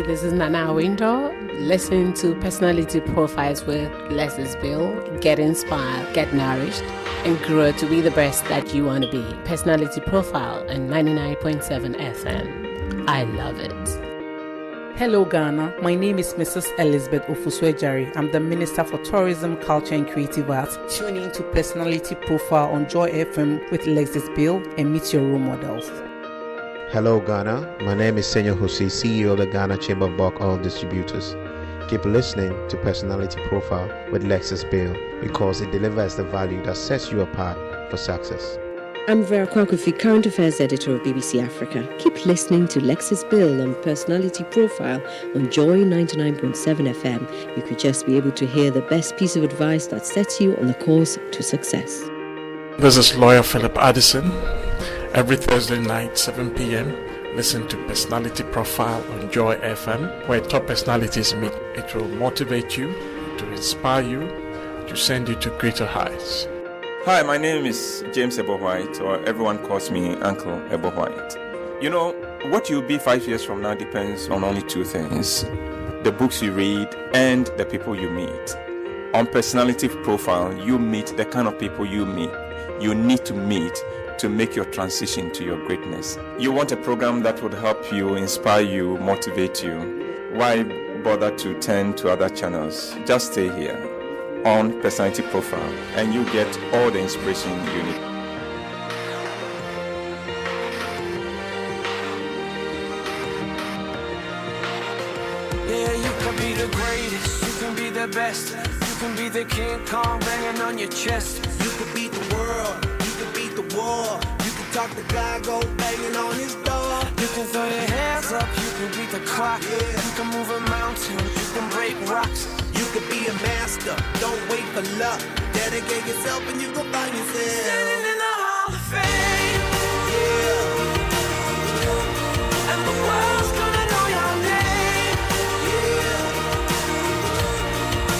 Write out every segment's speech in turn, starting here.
This is Nana Window. Listen to Personality Profiles with Lexis Bill. Get inspired, get nourished, and grow to be the best that you want to be. Personality Profile and 99.7 FM. I love it. Hello Ghana, my name is Mrs. Elizabeth Ofuswejari. I'm the Minister for Tourism, Culture and Creative Arts. Tune in to Personality Profile on Joy FM with Lexis Bill and meet your role models. Hello Ghana, my name is Nhyiaeso, CEO of the Ghana Chamber of Bulk Oil Distributors. Keep listening to Personality Profile with Lexis Bill because it delivers the value that sets you apart for success. I'm Vera Kwakufi, Current Affairs Editor of BBC Africa. Keep listening to Lexis Bill on Personality Profile on Joy 99.7 FM. You could just be able to hear the best piece of advice that sets you on the course to success. This is lawyer Philip Addison. Every Thursday night, 7 p.m., listen to Personality Profile on Joy FM, where top personalities meet. It will motivate you, to inspire you, to send you to greater heights. Hi, my name is James Ebo-White, or everyone calls me Uncle Ebo-White. You know, what you'll be 5 years from now depends on only two things: the books you read and the people you meet. On Personality Profile, you meet the kind of people you need to meet to make your transition to your greatness. You want a program that would help you, inspire you, motivate you. Why bother to turn to other channels? Just stay here on Personality Profile and you get all the inspiration you need. Yeah, you can be the greatest, you can be the best, you can be the King Kong banging on your chest. You can beat the world, you can beat the war, you can talk the guy, go banging on his door. You can throw your hands up, you can beat the clock, you can move a mountain, you can break rocks. You could be a master, don't wait for luck. Dedicate yourself and you gon' find yourself Standing in the Hall of Fame. Yeah. And the world's gonna know your name. Yeah.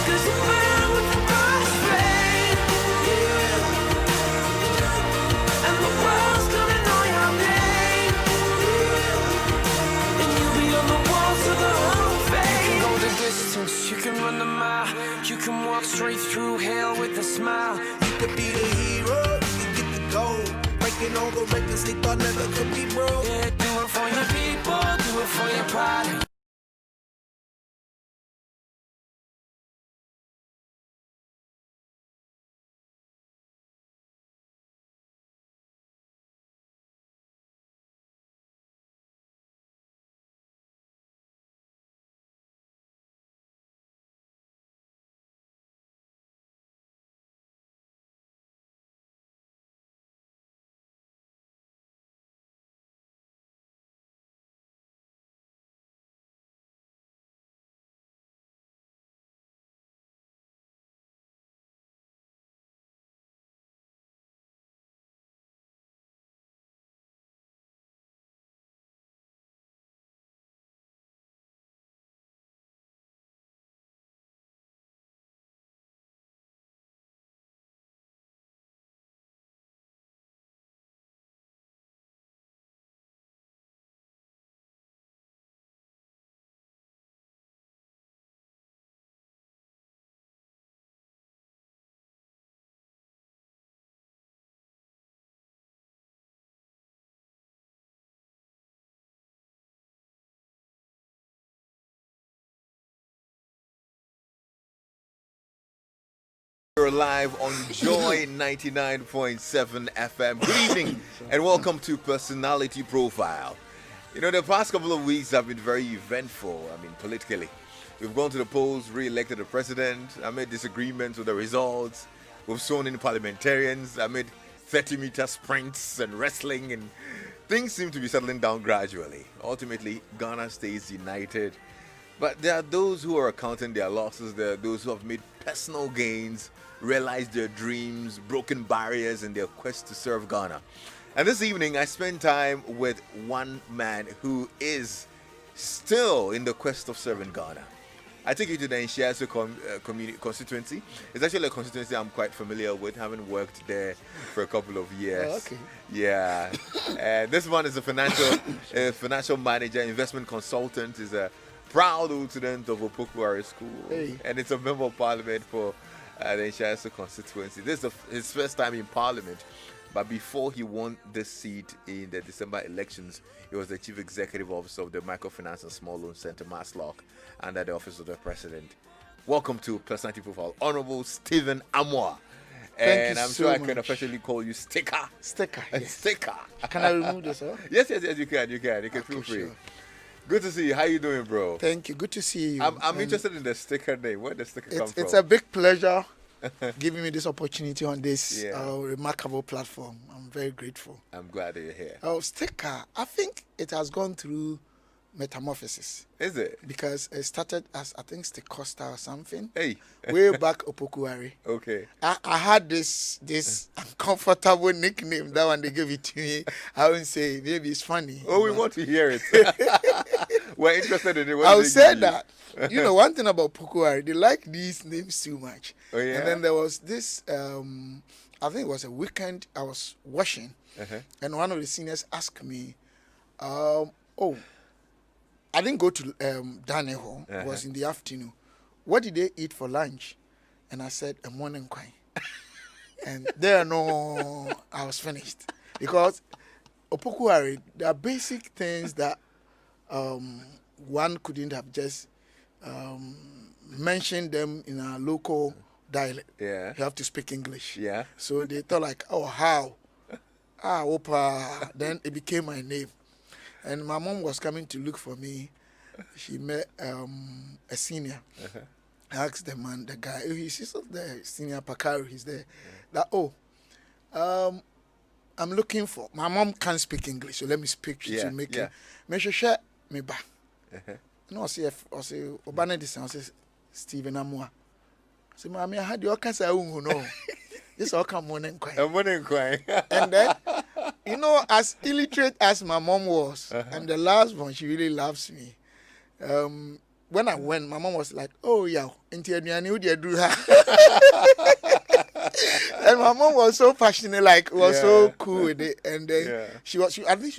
'Cause you burn with the brightest flame. Yeah. And the world's gonna know your name. Yeah. And you'll be on the walls of the Hall of Fame. You can go the distance, you can run the mile, you can walk straight through hell with a smile. You could be the hero, you can get the gold, breaking all the records they thought never could be broke. Yeah, do it for your people, do it for your pride. We're live on Joy 99.7 FM. Good evening and welcome to Personality Profile. You know, the past couple of weeks have been very eventful, politically. We've gone to the polls, re-elected the president, amid disagreements with the results. We've sworn in parliamentarians amid 30-meter sprints and wrestling, and things seem to be settling down gradually. Ultimately, Ghana stays united. But there are those who are counting their losses. There are those who have made personal gains, realized their dreams, broken barriers in their quest to serve Ghana. And this evening, I spent time with one man who is still in the quest of serving Ghana. I take you to the Nhyiaeso Constituency. It's actually a constituency I'm quite familiar with, having worked there for a couple of years. Oh, okay. Yeah. And this one is a financial manager, investment consultant, is a proud old student of Opokuari School, Hey. and it's a member of parliament for the Nhyiaeso Constituency. This is his first time in parliament, but before he won this seat in the December elections, he was the chief executive officer of the Microfinance and Small Loan Center, Maslock, under the office of the president. Welcome to Personality Profile, Honorable Stephen Amoah. Thank And you I'm so sure I can much. officially call you Sticker. Sticker. Yes. Sticker. Can I remove this? Huh? Yes, you can. You can Okay, feel free. sure. Good to see you. How you doing, bro? Thank you. Good to see you. I'm And interested in the sticker name. Where did the sticker come from? it's a big pleasure giving me this opportunity on this Yeah. remarkable platform. I'm very grateful. I'm glad that you're here. Sticker, I think it has gone through metamorphosis Is it? because it started as, I think, Stecosta or something. Hey. Way back Opokuari. Okay. I had this uncomfortable nickname. That one they gave it to me. I wouldn't say maybe it's funny. Oh, we but want to hear it. We're interested in it. What I did would they say give you? that. You know, one thing about Opokuari, they like these names too much. Oh, yeah? And then there was this, I think it was a weekend, I was washing, and one of the seniors asked me, I didn't go to dining hall. It was in the afternoon. What did they eat for lunch? And I said, a morning coin. And there, no, I was finished. Because Opokuari, there are basic things that one couldn't have just mentioned them in a local dialect. Yeah. You have to speak English. Yeah. So they thought like, oh, how? Opa. Then it became my name. And my mom was coming to look for me. She met a senior. I asked the man, the guy, he's there, senior Pakaru, he's there. That, I'm looking for, my mom can't speak English, so let me speak. She should make it. Me should share me back. No, I say, Obana this, I say, Stephen Amoah. I say, Mommy, I had your cancer, no. This all come morning crying. A morning crying. And then, you know, as illiterate as my mom was, and the last one, she really loves me. When I went, my mom was like, oh, yeah, and my mom was so passionate, like, was so cool with it. And then I think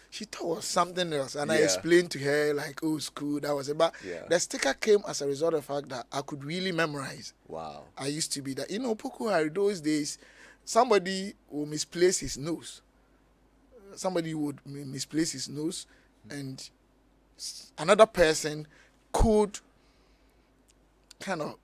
she thought it was something else. And I explained to her, like, oh, it's cool, that was it. But the sticker came as a result of the fact that I could really memorize. Wow. I used to be that. You know, Opokuari, those days, somebody will misplace his nose. Somebody would misplace his nose, and another person could kind of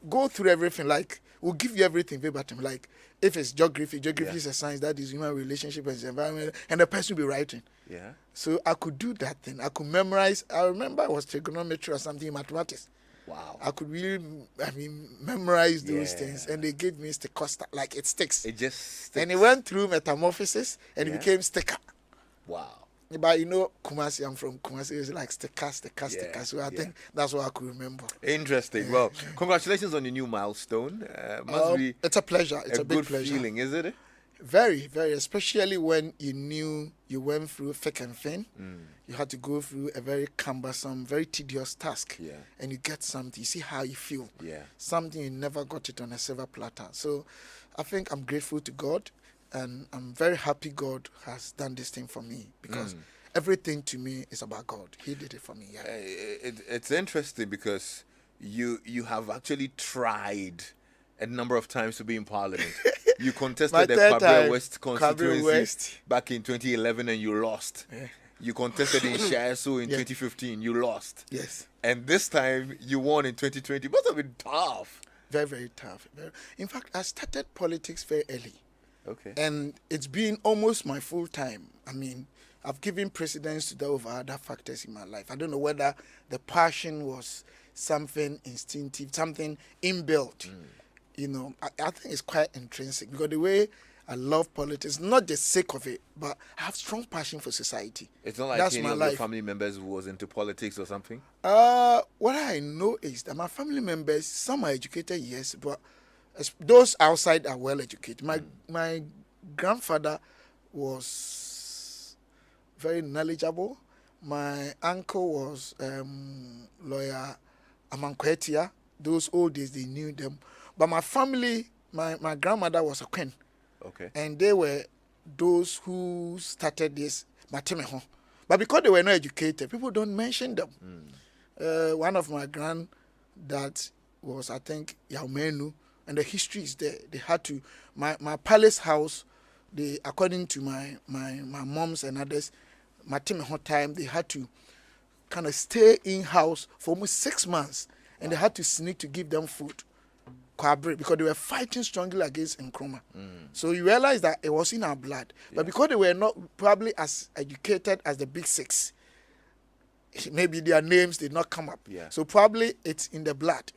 go through everything, like, we'll give you everything verbatim. Like, if it's geography is a science, that is human relationship and environment, and the person will be writing. Yeah. So I could do that thing. I could memorize. I remember it was trigonometry or something in mathematics. Wow. I could really, memorize those things. And they gave me Stecosta, like it sticks. It just sticks. And it went through metamorphosis and it became sticker. Wow. But you know, Kumasi, I'm from Kumasi, it's like sticker. So I think that's what I could remember. Interesting. Well, congratulations on your new milestone. Must be it's a pleasure. It's a big good pleasure. feeling, isn't it? Very, very, especially when you knew you went through thick and thin. You had to go through a very cumbersome, very tedious task. Yeah. And you get something. You see how you feel. Yeah. Something you never got it on a silver platter. So I think I'm grateful to God. And I'm very happy God has done this thing for me. Because everything to me is about God. He did it for me. Yeah. It's interesting because you have actually tried a number of times to be in parliament. You contested the Kabwe West constituency back in 2011 and you lost. Yeah. You contested in Nhyiaeso in 2015. You lost. Yes. And this time you won in 2020. Must have been tough. Very, very tough. In fact, I started politics very early. Okay. And it's been almost my full time. I've given precedence to that over other factors in my life. I don't know whether the passion was something instinctive, something inbuilt. You know, I think it's quite intrinsic because the way I love politics, not the sake of it, but I have strong passion for society. It's not like That's any my of life. your family members who was into politics or something? What I know is that my family members, some are educated, yes, but those outside are well educated. My grandfather was very knowledgeable. My uncle was lawyer Amankwetia. Those old days, they knew them. But my family, my grandmother was a queen. Okay. And they were those who started this Matemeho. But because they were not educated, people don't mention them. One of my granddad was, I think, Yaumenu, and the history is there. They had to, my palace house, they, according to my moms and others, my team at time, they had to kind of stay in-house for almost 6 months, and they had to sneak to give them food, because they were fighting strongly against Nkrumah. So you realize that it was in our blood. But because they were not probably as educated as the big six, maybe their names did not come up. So probably it's in the blood.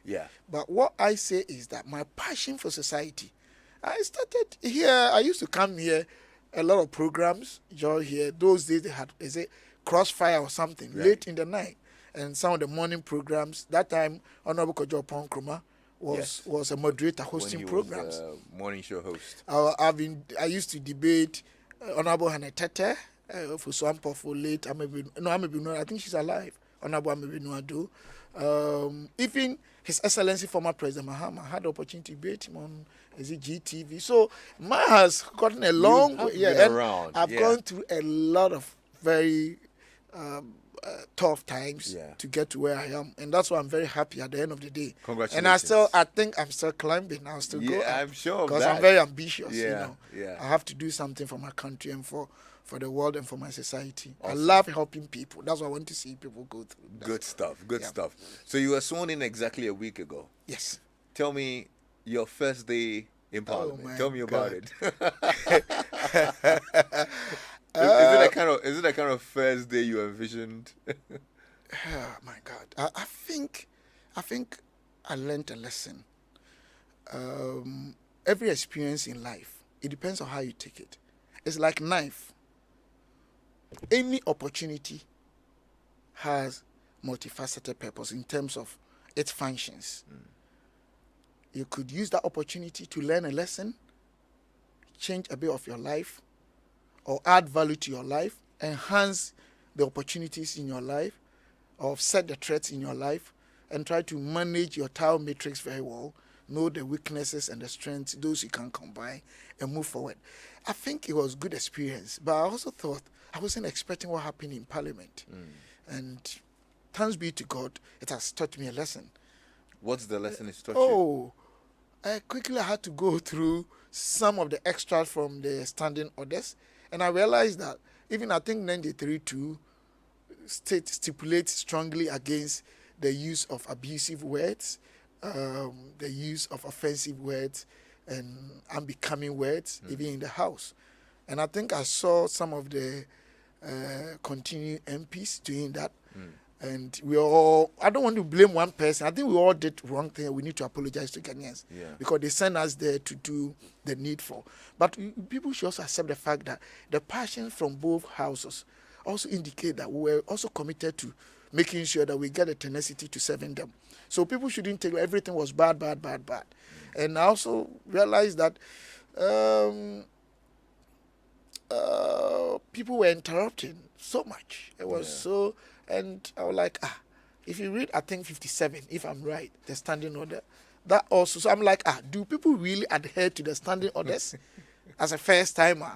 But what I say is that my passion for society, I started here. I used to come here, a lot of programs, Joy here. Those days they had, is it Crossfire or something, late in the night. And some of the morning programs, that time, Honorable Kojo Nkrumah was a moderator hosting programs. Morning show host. I used to debate Honorable Hanetete for Swampo for late. I think she's alive. Honorable Amebi Nuadu. Even His Excellency former President Mahama had the opportunity to debate him on GTV. So mine has gotten a long way. Around. I've gone through a lot of very tough times to get to where I am, and that's why I'm very happy at the end of the day. Congratulations. And I think I'm still climbing. I'll still go up. I'm sure because I'm very ambitious. Yeah. I have to do something for my country and for the world and for my society. Awesome. I love helping people. That's what I want to see people go through. Good stuff. So you were sworn in exactly a week ago. Yes. Tell me your first day in Parliament. Tell me about it. Is it a kind of first day you envisioned? Oh my God! I think I learned a lesson. Every experience in life, it depends on how you take it. It's like knife. Any opportunity has multifaceted purpose in terms of its functions. You could use that opportunity to learn a lesson, change a bit of your life, or add value to your life, enhance the opportunities in your life, or offset the threats in your life, and try to manage your tile matrix very well, know the weaknesses and the strengths, those you can combine, and move forward. I think it was good experience, but I also thought I wasn't expecting what happened in Parliament. And thanks be to God, it has taught me a lesson. What's the lesson it's taught you? I quickly had to go through some of the extras from the standing orders, and I realized that even I think 93.2 stipulates strongly against the use of abusive words, the use of offensive words, and unbecoming words, even in the House. And I think I saw some of the continuing MPs doing that. And we all, I don't want to blame one person. I think we all did wrong thing. We need to apologize to Ghanaians because they sent us there to do the needful. But people should also accept the fact that the passion from both houses also indicate that we were also committed to making sure that we get a tenacity to serving them. So people shouldn't take everything was bad. And I also realized that people were interrupting so much. It was so... And I was like, if you read, I think 57, if I'm right, the standing order, that also, so I'm like, do people really adhere to the standing orders as a first timer?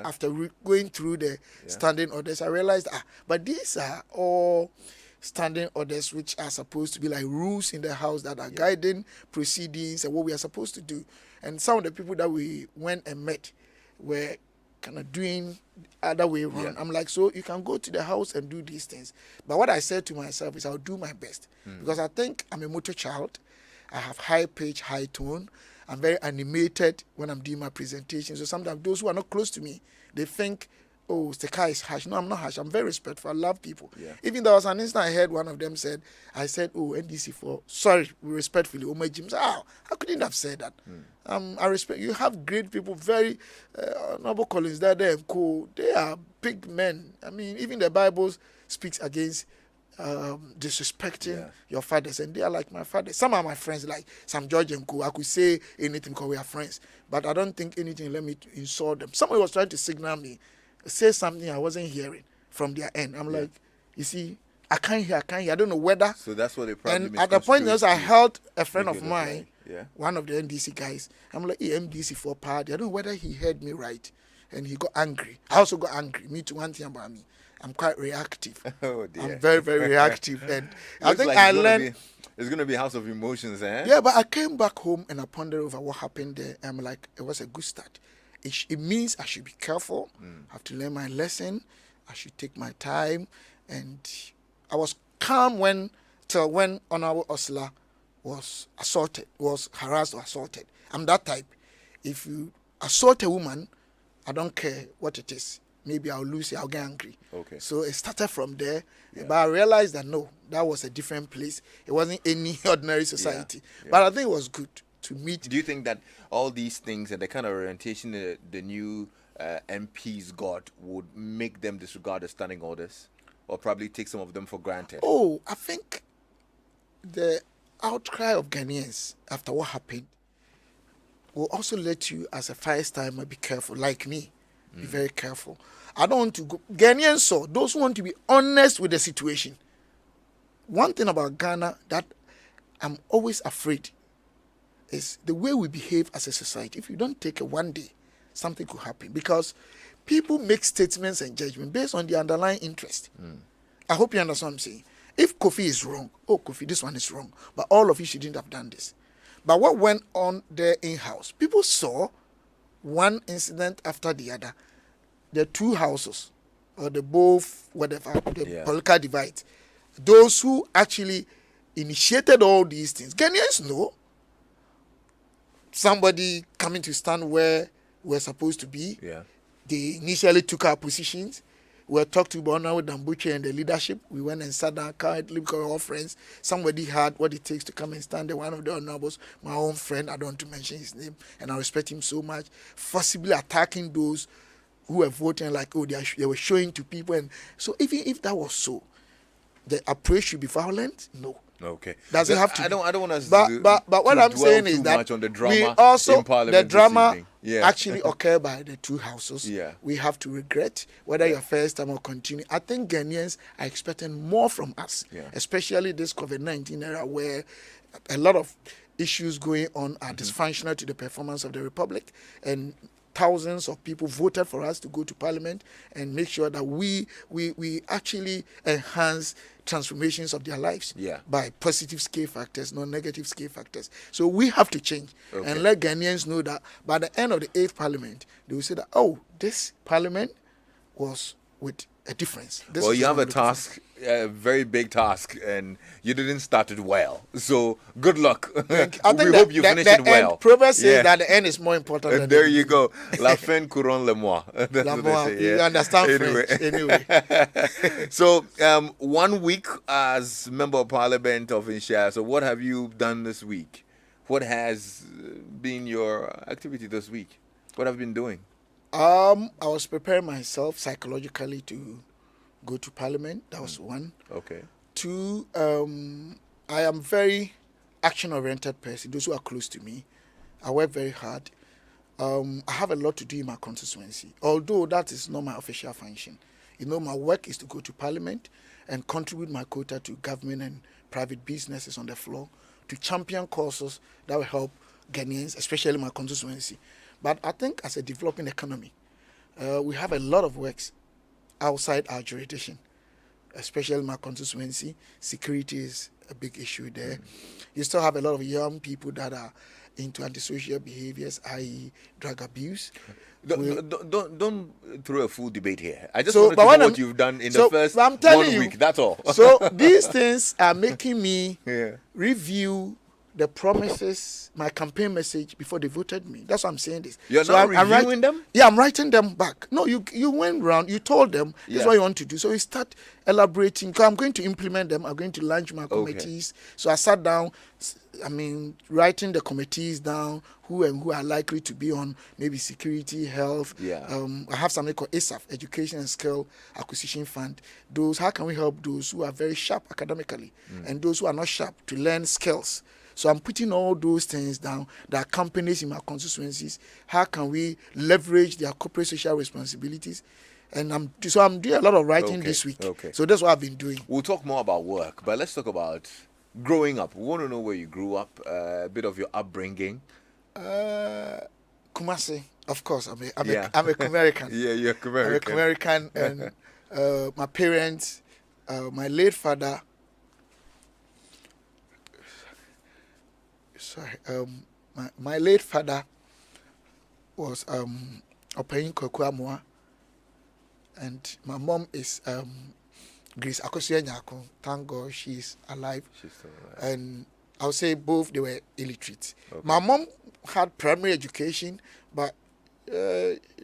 After going through the standing orders, I realized, but these are all standing orders which are supposed to be like rules in the House that are guiding proceedings and what we are supposed to do. And some of the people that we went and met were kind of doing other way around. I'm like, so you can go to the House and do these things. But what I said to myself is I'll do my best because I think I'm a motor child. I have high pitch, high tone. I'm very animated when I'm doing my presentation. So sometimes those who are not close to me, they think, oh, the car is harsh. No, I'm not harsh. I'm very respectful. I love people. Even there was an instant I heard one of them said, I said, oh, NDC4, sorry, respectfully, oh, my Jim, how couldn't have said that? I respect, you have great people, very, Noble Collins, they're there and cool. They are big men. I mean, even the Bible speaks against disrespecting your fathers, and they are like my fathers. Some are my friends, like Sam George and Co. I could say anything because we are friends, but I don't think anything let me insult them. Somebody was trying to signal me, say something I wasn't hearing from their end. I'm like, you see, I can't hear. I don't know whether. So that's what they probably. And at the point, I held a friend of mine, one of the NDC guys. I'm like, MDC for party. I don't know whether he heard me right, and he got angry. I also got angry. Me too. One thing about me, I'm quite reactive. Oh dear. I'm very, very reactive. And I Looks think like I it's gonna learned. it's going to be a house of emotions, eh? Yeah, but I came back home and I pondered over what happened there. I'm like, it was a good start. It means I should be careful. I have to learn my lesson. I should take my time. And I was calm till when Honorable Osla was assaulted, was harassed or assaulted. I'm that type. If you assault a woman, I don't care what it is. Maybe I'll lose it, I'll get angry. Okay. So it started from there. But I realized that no, that was a different place. It wasn't any ordinary society. Yeah. But I think it was good to meet. Do you think that all these things and the kind of orientation the new MPs got would make them disregard the standing orders, or probably take some of them for granted? Oh, I think the outcry of Ghanaians after what happened will also let you, as a first-timer, be careful. Like me, be very careful. I don't want to go. Ghanaians saw those who want to be honest with the situation. One thing about Ghana that I'm always afraid is the way we behave as a society. If you don't take it one day, something could happen, because people make statements and judgment based on the underlying interest. I hope you understand what I'm saying. If Kofi is wrong, oh Kofi, this one is wrong, but all of you shouldn't have done this. But what went on there in-house? People saw one incident after the other. The two houses, or the both, whatever, the political divide. Those who actually initiated all these things. Ghanaians know somebody coming to stand where we're supposed to be. Yeah. They initially took our positions. We talked to Bono Dambuche and the leadership. We went and sat down quietly because we were all friends. Somebody had what it takes to come and stand there. One of the honorables, my own friend, I don't want to mention his name, and I respect him so much, forcibly attacking those who were voting like, oh, they were showing to people. And so even if that was so, the approach should be violent? No. Okay. Does it have to? I don't want us but what I'm saying is that on the drama we also, in Parliament the drama this evening. actually occurred by the two houses. Yeah. We have to regret whether your first time or continue. I think Ghanaians are expecting more from us, especially this COVID-19 era where a lot of issues going on are dysfunctional to the performance of the Republic, and thousands of people voted for us to go to Parliament and make sure that we actually enhance transformations of their lives by positive scale factors, not negative scale factors. So we have to change and let Ghanaians know that by the end of the 8th Parliament, they will say that, oh, this Parliament was with a difference. Well, you have a task, a very big task, and you didn't start it well. So good luck. I think we hope you finish it well. Proverbs says that the end is more important than there the you go. La fin couronne le mois. That's La what moi, they say, you understand Anyway. French, anyway. So 1 week as Member of Parliament of Nhyiaeso. So what have you done this week? What has been your activity this week? What have you been doing? I was preparing myself psychologically to go to Parliament. That was one. Okay. Two, I am very action-oriented person. Those who are close to me, I work very hard. I have a lot to do in my constituency, although that is not my official function. You know, my work is to go to Parliament and contribute my quota to government and private businesses on the floor to champion causes that will help Ghanaians, especially my constituency. But I think as a developing economy, we have a lot of works outside our jurisdiction, especially my constituency. Security is a big issue there. You still have a lot of young people that are into antisocial behaviors, i.e. drug abuse. Don't throw a full debate here. I just So, want to but know when what I'm- you've done in so, the first but I'm telling 1 you, week. That's all. So these things are making me Yeah. review the promises, my campaign message before they voted me. That's why I'm saying this. You're So not I'm reviewing them? Yeah, I'm writing them back. No, you went round, you told them this is Yeah. what you want to do. So you start elaborating. 'Cause I'm going to implement them. I'm going to launch my committees. So I sat down, writing the committees down, who are likely to be on maybe security, health. Yeah. I have something called ASAF, Education and Skill Acquisition Fund. Those, how can we help those who are very sharp academically and those who are not sharp to learn skills? So I'm putting all those things down. There are companies in my constituencies. How can we leverage their corporate social responsibilities? And I'm doing a lot of writing this week. Okay. So that's what I've been doing. We'll talk more about work, but let's talk about growing up. We want to know where you grew up, a bit of your upbringing. Kumasi, of course. I'm a Yeah. American. Yeah, you're I'm a American. American, and My parents, my late father. Sorry, my late father was Nhyiaeso Amoah, and my mom is Grace Nyyiaeso. Thank God she's alive. She's still alive. And I would say both they were illiterate. Okay. My mom had primary education, but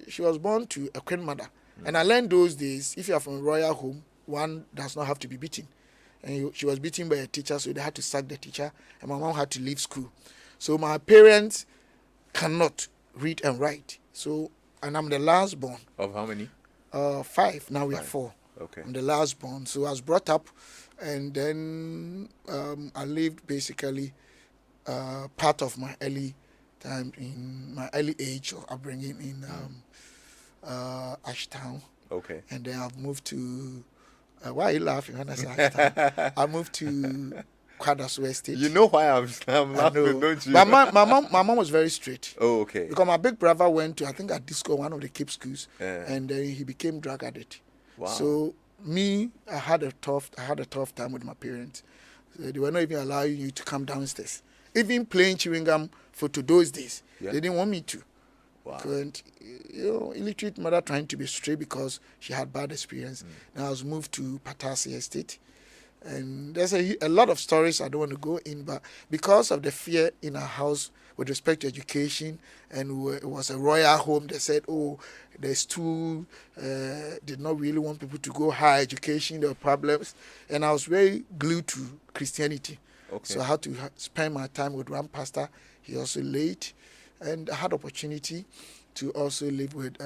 she was born to a queen mother. And I learned those days, if you are from a royal home, one does not have to be beaten. And she was beaten by a teacher, so they had to sack the teacher, and my mom had to leave school. So my parents cannot read and write. So, and I'm the last born. Of how many? 5. Now we are 4. Okay. I'm the last born. So I was brought up, and then I lived basically part of my early time in my early age of upbringing in Ashtown. Okay. And then I've moved to. Why are you laughing when I say Ashtown? I moved to Kwadaso Estate. You know why I'm laughing, don't you? But my mom was very straight. Oh, okay. Because my big brother went to, I think, at Disco, one of the Cape schools, Yeah. and he became drug addict. Wow. So me, I had a tough time with my parents. So they were not even allowing you to come downstairs. Even playing chewing gum photo those days, Yeah. they didn't want me to. Wow. And, illiterate mother trying to be straight because she had bad experience. Now I was moved to Patasi Estate. And there's a lot of stories I don't want to go in, but because of the fear in our house with respect to education, and it was a royal home, they said, oh, the school did not really want people to go higher education, there were problems. And I was very glued to Christianity. Okay. So I had to spend my time with one pastor. He also late. And I had opportunity to also live with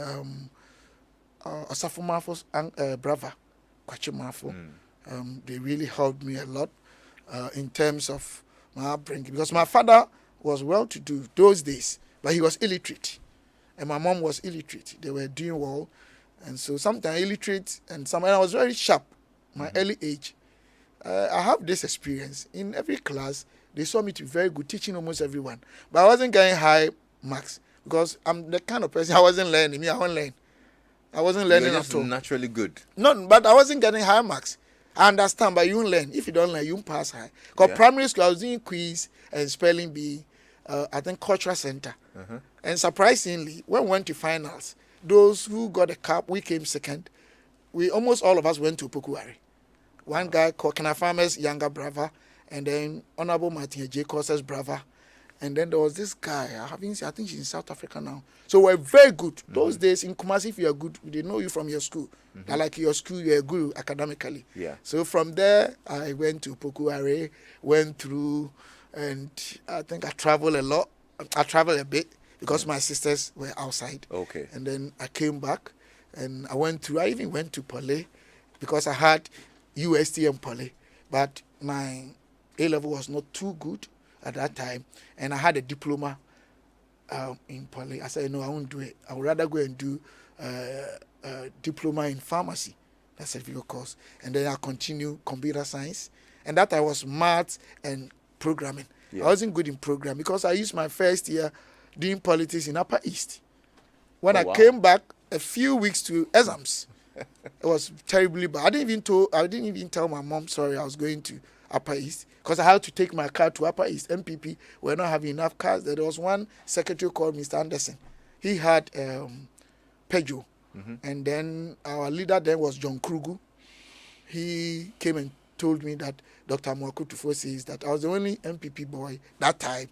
Osafo Mafo's brother, Kwachi Mafo. They really helped me a lot in terms of my upbringing, because my father was well-to-do those days, but he was illiterate, and my mom was illiterate. They were doing well, and so sometimes illiterate, and I was very sharp. My early age, I have this experience in every class. They saw me to be very good, teaching almost everyone, but I wasn't getting high marks because I'm the kind of person I wasn't learning. I wasn't learning. I wasn't learning You're at just all. naturally good. No, but I wasn't getting high marks. I understand, but you won't learn. If you don't learn, you won't pass high. Because primary school, I was doing quiz and spelling bee, I think cultural center. And surprisingly, when we went to finals, those who got a cup, we came second. Almost all of us went to Pokuari. One guy called Kanafame's younger brother, and then Honorable Martin Nhyiaeso's brother. And then there was this guy, I think she's in South Africa now. So we're very good. Those days in Kumasi, if you are good, they know you from your school. They're like your school, you're good academically. Yeah. So from there, I went to Pokuare, went through, and I think I traveled a lot. I traveled a bit because my sisters were outside. Okay. And then I came back, and I even went to Pole because I had UST and Pole. But my A-level was not too good at that time, and I had a diploma in Pole. I said, no, I won't do it. I would rather go and do diploma in pharmacy. That's a certificate course. And then I continue computer science. And that I was maths and programming. Yeah. I wasn't good in programming because I used my first year doing politics in Upper East. When I came back, a few weeks to exams, it was terribly bad. I didn't even tell my mom, sorry, I was going to Upper East, because I had to take my car to Upper East. MPP were not having enough cars. There was one secretary called Mr. Anderson. He had Peugeot. And then our leader then was John Krugu. He came and told me that Dr. Mwakutufo says that I was the only MPP boy that time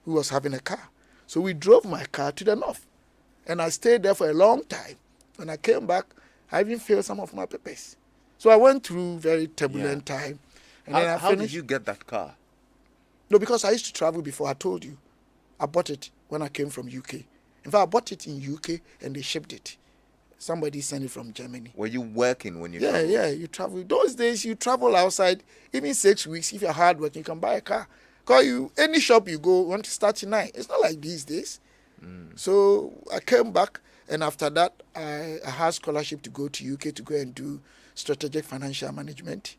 who was having a car. So we drove my car to the north. And I stayed there for a long time. When I came back, I even failed some of my papers. So I went through very turbulent time. And then I How finished. did you get that car? No, because I used to travel before. I told you. I bought it when I came from UK. In fact, I bought it in UK and they shipped it. Somebody sent it from Germany. Were you working when you Yeah, traveled? yeah, you travel. Those days, you travel outside, even 6 weeks. If you're hard working, you can buy a car. Because any shop you go, want to start tonight. It's not like these days. So I came back, and after that, I had scholarship to go to UK to go and do strategic financial management.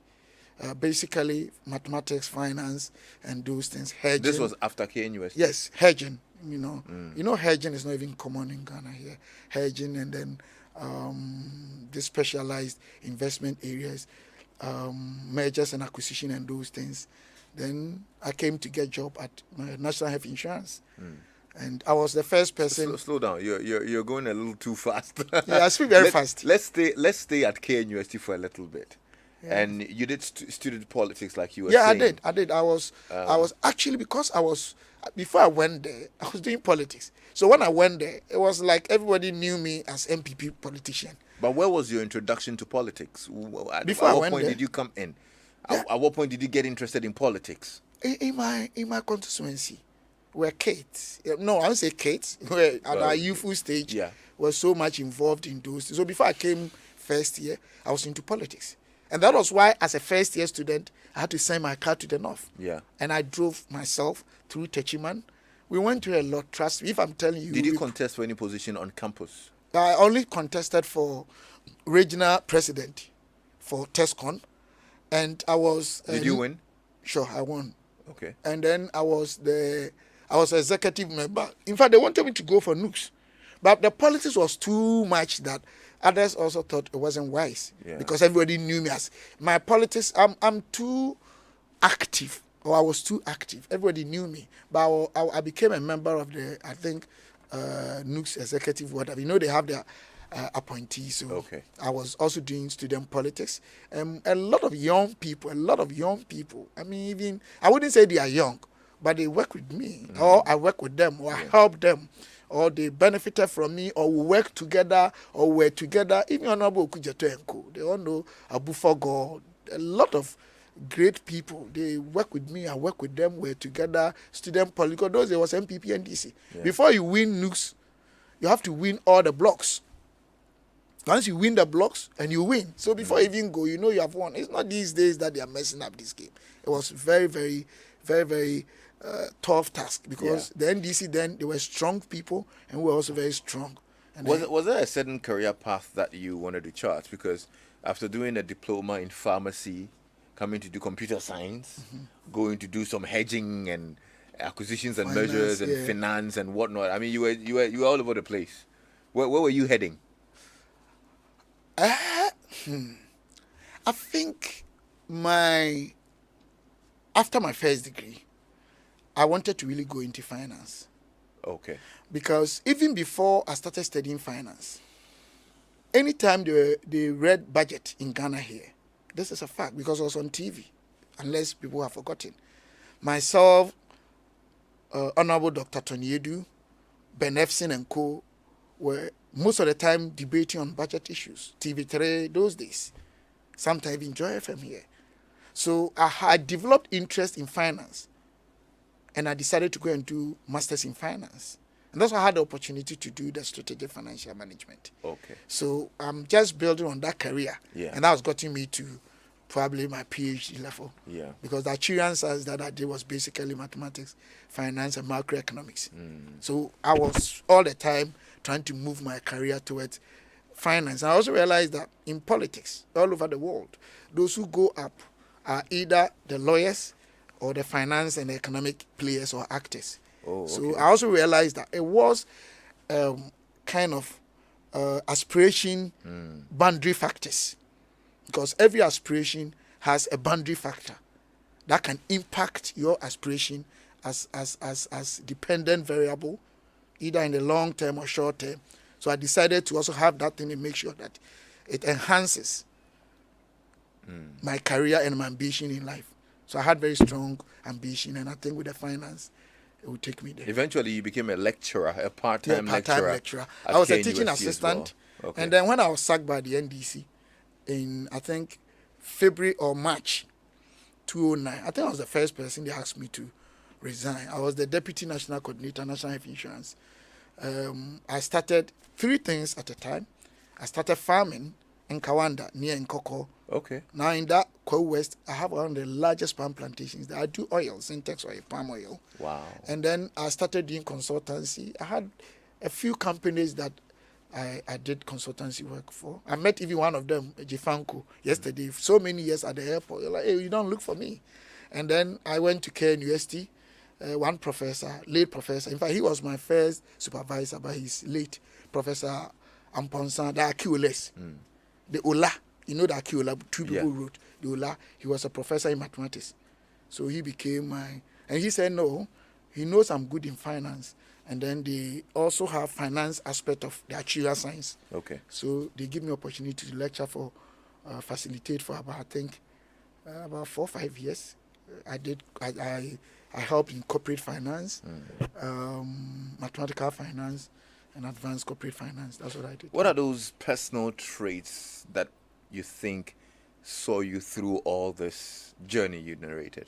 Basically, mathematics, finance, and those things. Hedging. This was after KNUST? Yes, hedging. You know, hedging is not even common in Ghana here. Hedging, and then the specialized investment areas, mergers and acquisition and those things. Then I came to get job at National Health Insurance. And I was the first person. Slow down. You're going a little too fast. Yeah, I speak very fast. Let's stay at KNUST for a little bit. Yeah. And you did student politics, like you were saying. Yeah, I did. I was actually, because before I went there, I was doing politics. So when I went there, it was like everybody knew me as MPP politician. But where was your introduction to politics? At what point did you come in? Yeah. At what point did you get interested in politics? In my constituency, where kids, no, I don't say kids, where at our youthful stage, were so much involved in those things. So before I came first year, I was into politics. And that was why, as a first year student, I had to send my car to the north. Yeah. And I drove myself through Techiman. We went through a lot, trust me, if I'm telling you. Did you contest for any position on campus? I only contested for regional president for TESCON. And I was... Did you win? Sure, I won. Okay. And then I was executive member. In fact, they wanted me to go for NUCS. But the politics was too much that others also thought it wasn't wise. Yeah. Because everybody knew me as... My politics, I'm too active. Or I was too active. Everybody knew me. But I became a member of the, I think, NUCS executive, whatever. You know, they have their appointees. So I was also doing student politics. A lot of young people. I mean, even, I wouldn't say they are young, but they work with me. Or I work with them, or I help them. Or they benefited from me, or we work together, or we're together. Even Honorable Okujeto and Co. They all know Abu Fogo. A lot of great people. They work with me, I work with them, we're together. Student political, those there was MPP and DC. Yeah. Before you win NUCS, you have to win all the blocks. Once you win the blocks, and you win. So before you even go, you know you have won. It's not these days that they are messing up this game. It was very, very, very, very tough task, because the NDC then, they were strong people, and we were also very strong. And was there a certain career path that you wanted to chart? Because after doing a diploma in pharmacy, coming to do computer science, going to do some hedging and acquisitions and mergers and finance and whatnot. I mean, you were all over the place. Where were you heading? I think after my first degree, I wanted to really go into finance. Okay. Because even before I started studying finance, anytime they read budget in Ghana here, this is a fact, because it was on TV, unless people have forgotten. Myself, Honorable Dr. Tonyedu, Ben Efson and Co. were most of the time debating on budget issues. TV3, those days. Sometimes even Joy FM here. So I had developed interest in finance, and I decided to go and do masters in finance. And that's why I had the opportunity to do the strategic financial management. Okay. So I'm just building on that career. Yeah. And that was getting me to probably my PhD level. Yeah. Because the Nigerian science that I did was basically mathematics, finance, and macroeconomics. So I was all the time trying to move my career towards finance. And I also realized that in politics, all over the world, those who go up are either the lawyers or the finance and economic players or actors. Oh, okay. So I also realized that it was kind of aspiration boundary factors, because every aspiration has a boundary factor that can impact your aspiration as dependent variable, either in the long term or short term. So I decided to also have that thing and make sure that it enhances my career and my ambition in life. So I had very strong ambition, and I think with the finance, it would take me there. Eventually, you became a lecturer, a part-time lecturer. I was a teaching assistant, and then when I was sacked by the NDC in, I think, February or March 2009, I think I was the first person they asked me to resign. I was the Deputy National Coordinator, National Health Insurance. I started 3 things at a time. I started farming in Kawanda, near Nkoko. Okay. Now in that Kwa West, I have one of the largest palm plantations there. I do oil, syntax oil, palm oil. Wow. And then I started doing consultancy. I had a few companies that I did consultancy work for. I met even one of them, Jifanko, yesterday. So many years at the airport. You're like, hey, you don't look for me. And then I went to KNUST. One professor, late professor. In fact, he was my first supervisor, but he's late. Professor Amponsa, the Acules. The Ola, you know the Acuola, two people wrote the Ola. He was a professor in mathematics. So he became and he said no, he knows I'm good in finance. And then they also have finance aspect of the actuarial science. Okay. So they give me opportunity to lecture for, facilitate for about, I think, about 4 or 5 years. I helped in corporate finance, mathematical finance, and advanced corporate finance. That's what I did. What are those personal traits that you think saw you through all this journey you narrated?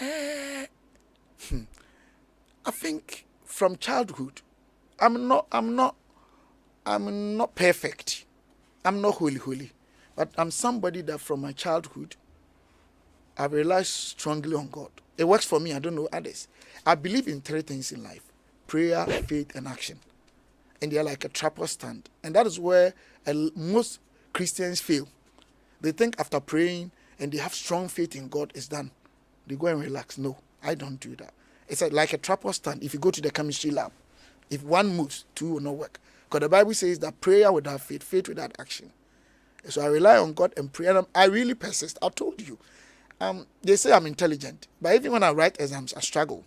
I think from childhood, I'm not perfect. I'm not holy, but I'm somebody that from my childhood, I relied strongly on God. It works for me. I don't know others. I believe in 3 things in life: prayer, faith, and action. And they're like a trapper stand. And that is where most Christians fail. They think after praying and they have strong faith in God, it's done. They go and relax. No, I don't do that. It's like a trapper stand. If you go to the chemistry lab, if one moves, 2 will not work. Because the Bible says that prayer without faith, faith without action. So I rely on God and pray. And I really persist. I told you. They say I'm intelligent. But even when I write exams, I struggle.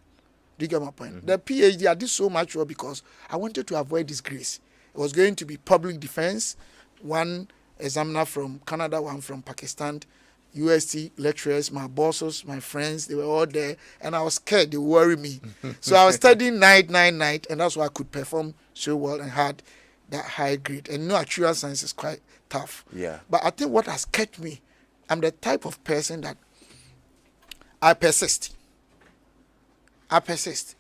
Do you get my point? The PhD, I did so much well because I wanted to avoid disgrace. It was going to be public defense. One examiner from Canada, one from Pakistan, UST lecturers, my bosses, my friends, they were all there, and I was scared. They worry me. So I was studying night, and that's why I could perform so well and had that high grade. And actuarial science is quite tough. Yeah. But I think what has kept me, I'm the type of person that I persist.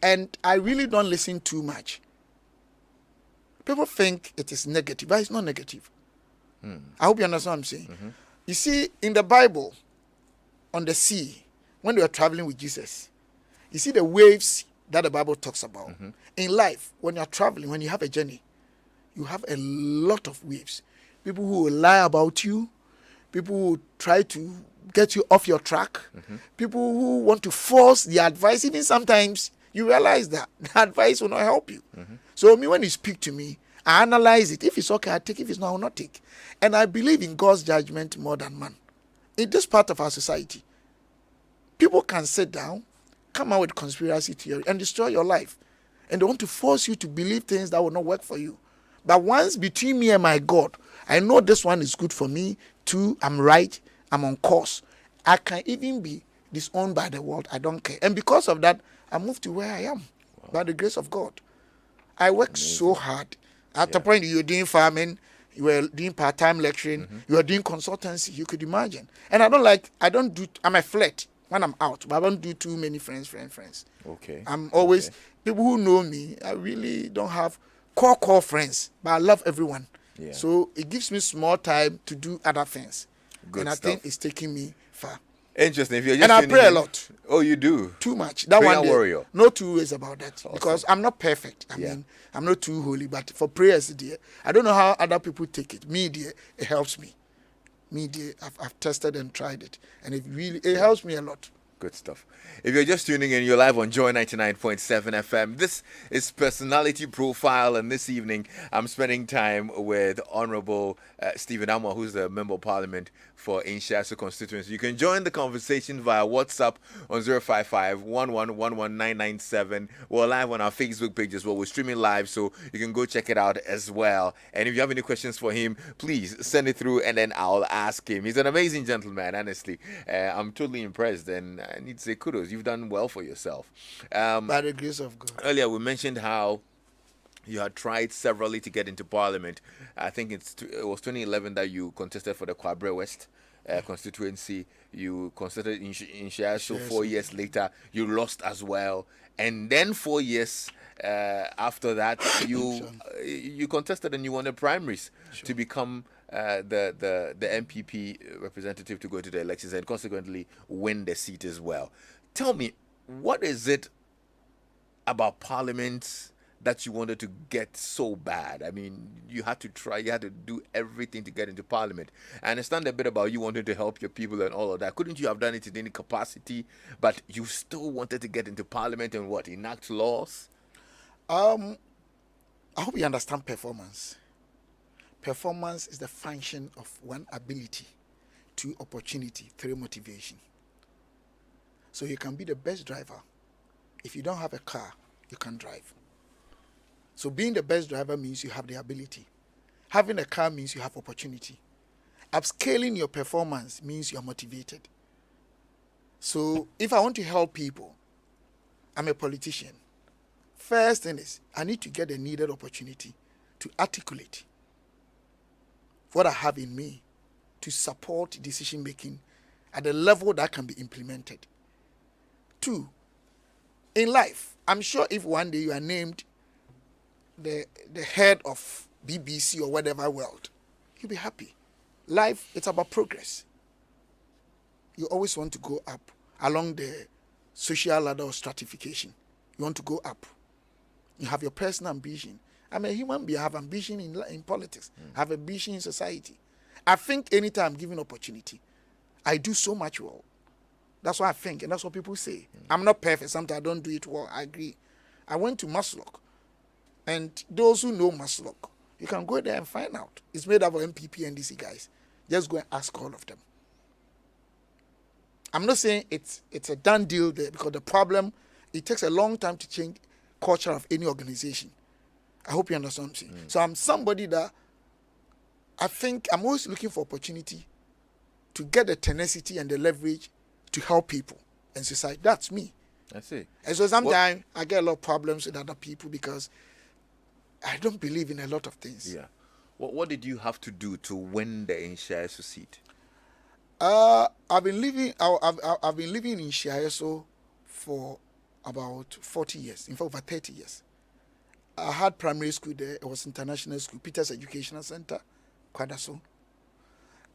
And I really don't listen too much. People think it is negative, but it's not negative. I hope you understand what I'm saying. You see, in the Bible, on the sea, when they were traveling with Jesus, you see the waves that the Bible talks about. In life, when you're traveling, when you have a journey, you have a lot of waves. People who will lie about you, people who try to get you off your track, people who want to force the advice. Even sometimes you realize that the advice will not help you. So when you speak to me, I analyze it. If it's okay, I take. If it's not, I will not take. And I believe in God's judgment more than man. In this part of our society, people can sit down, come out with conspiracy theory, and destroy your life. And they want to force you to believe things that will not work for you. But once between me and my God, I know this one is good for me. 2, I'm right. I'm on course. I can even be disowned by the world. I don't care. And because of that, I moved to where I am by the grace of God. I work so hard. At the point you were doing farming, you were doing part-time lecturing, you were doing consultancy, you could imagine. And I'm a flirt when I'm out, but I don't do too many friends. Okay. I'm always, people who know me, I really don't have core friends, but I love everyone. Yeah. So it gives me small time to do other things. Good and I stuff. think it's taking me far. Interesting. If you're just and I pray in, a lot. Oh, you do? Too much. That Prayer one day, warrior. no 2 ways about that. Awesome. Because I'm not perfect. I mean, I'm not too holy, but for prayers, dear, I don't know how other people take it. Me, dear, it helps me. Me, dear, I've tested and tried it. And it helps me a lot. Good stuff. If you're just tuning in, you're live on Joy 99.7 FM. This is Personality Profile, and this evening I'm spending time with Honorable Stephen Amoah, who's the Member of Parliament for Nhyiaeso Constituency. You can join the conversation via WhatsApp on 055-1111-997. We're live on our Facebook page as well. We're streaming live, so you can go check it out as well. And if you have any questions for him, please send it through, and then I'll ask him. He's an amazing gentleman, honestly. I'm totally impressed, and I need to say kudos. You've done well for yourself. By the grace of God. Earlier, we mentioned how you had tried severally to get into Parliament. I think it was 2011 that you contested for the Kwabre West constituency. You contested in Nhyiaeso 4 years later. You lost as well. And then 4 years after that, you contested and you won the primaries to become the MPP representative to go to the elections and consequently win the seat as well. Tell me, what is it about Parliament that you wanted to get so bad? I mean, you had to do everything to get into Parliament. I understand a bit about you wanting to help your people and all of that. Couldn't you have done it in any capacity? But you still wanted to get into Parliament and enact laws? I hope you understand performance. Performance is the function of one ability, two opportunity, three motivation. So you can be the best driver. If you don't have a car, you can't drive. So being the best driver means you have the ability. Having a car means you have opportunity. Upscaling your performance means you're motivated. So if I want to help people, I'm a politician. First thing is, I need to get the needed opportunity to articulate what I have in me to support decision making at the level that can be implemented. 2, in life, I'm sure if one day you are named the head of BBC or whatever world, you'll be happy. Life, it's about progress. You always want to go up along the social ladder of stratification. You want to go up. You have your personal ambition. I'm a human being. I have ambition in politics. I have ambition in society. I think anytime given opportunity, I do so much well. That's what I think, and that's what people say. I'm not perfect. Sometimes I don't do it well. I agree. I went to Maslock, and those who know Maslock, you can go there and find out. It's made up of MPP and DC guys. Just go and ask all of them. I'm not saying it's a done deal there, because the problem, it takes a long time to change culture of any organization. I hope you understand what I'm saying. So I'm somebody that I think I'm always looking for opportunity to get the tenacity and the leverage to help people and society. That's me. I see. And so sometimes I get a lot of problems with other people because I don't believe in a lot of things. Yeah. What did you have to do to win the Nhyiaeso seat? I've been living in Nhyiaeso for about 40 years, in fact over 30 years. I had primary school there. It was international school, Peter's Educational Center, Kwadaso.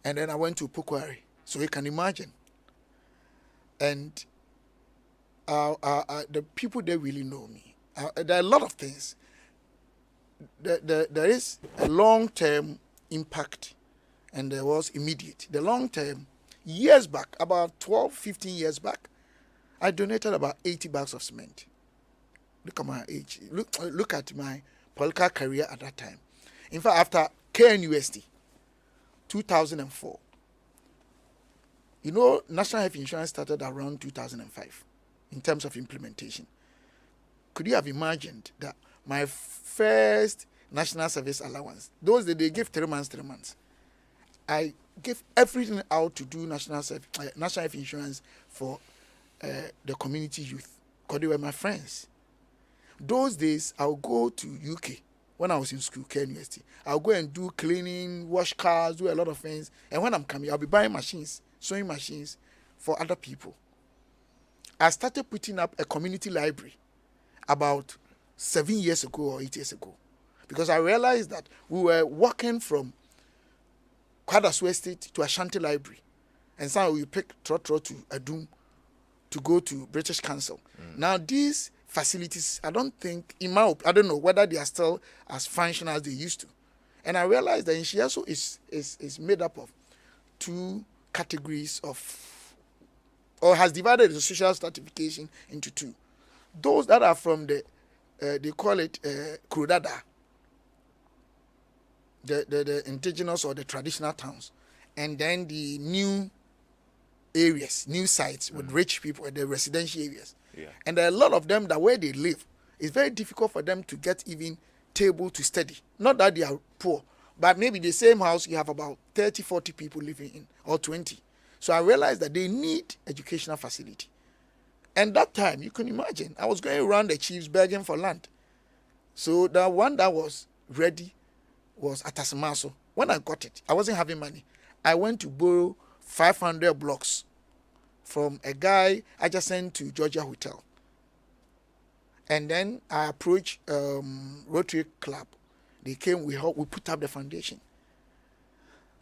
And then I went to Pukwari, so you can imagine. And the people there really know me. There are a lot of things. There is a long-term impact, and there was immediate. The long-term, years back, about 12, 15 years back, I donated about 80 bags of cement. Look at my age. Look at my political career at that time. In fact, after KNUST, 2004, you know, National Health Insurance started around 2005 in terms of implementation. Could you have imagined that my first National Service Allowance, those that they give 3 months, I gave everything out to do National Health Insurance for the community youth, because they were my friends. Those days, I'll go to UK when I was in school, KNUST. I'll go and do cleaning, wash cars, do a lot of things. And when I'm coming, I'll be buying machines, sewing machines for other people. I started putting up a community library about 7 years ago or 8 years ago, because I realized that we were walking from Kwadaso Estate to Ashanti Library, and so we pick Trotro to Adum to go to British Council. Now these facilities, I don't think, I don't know whether they are still as functional as they used to. And I realized that Nhyiaeso is made up of 2 categories or has divided the social stratification into 2. Those that are from the, they call it Krudada, the indigenous or the traditional towns, and then the new areas, new sites with rich people, the residential areas. Yeah. And there are a lot of them that where they live, it's very difficult for them to get even table to study. Not that they are poor, but maybe the same house you have about 30, 40 people living in, or 20. So I realized that they need educational facility. And that time, you can imagine, I was going around the chiefs begging for land. So the one that was ready was at Asamaso. When I got it, I wasn't having money. I went to borrow 500 blocks from a guy adjacent to Georgia Hotel. And then I approached Rotary Club. They came, we put up the foundation.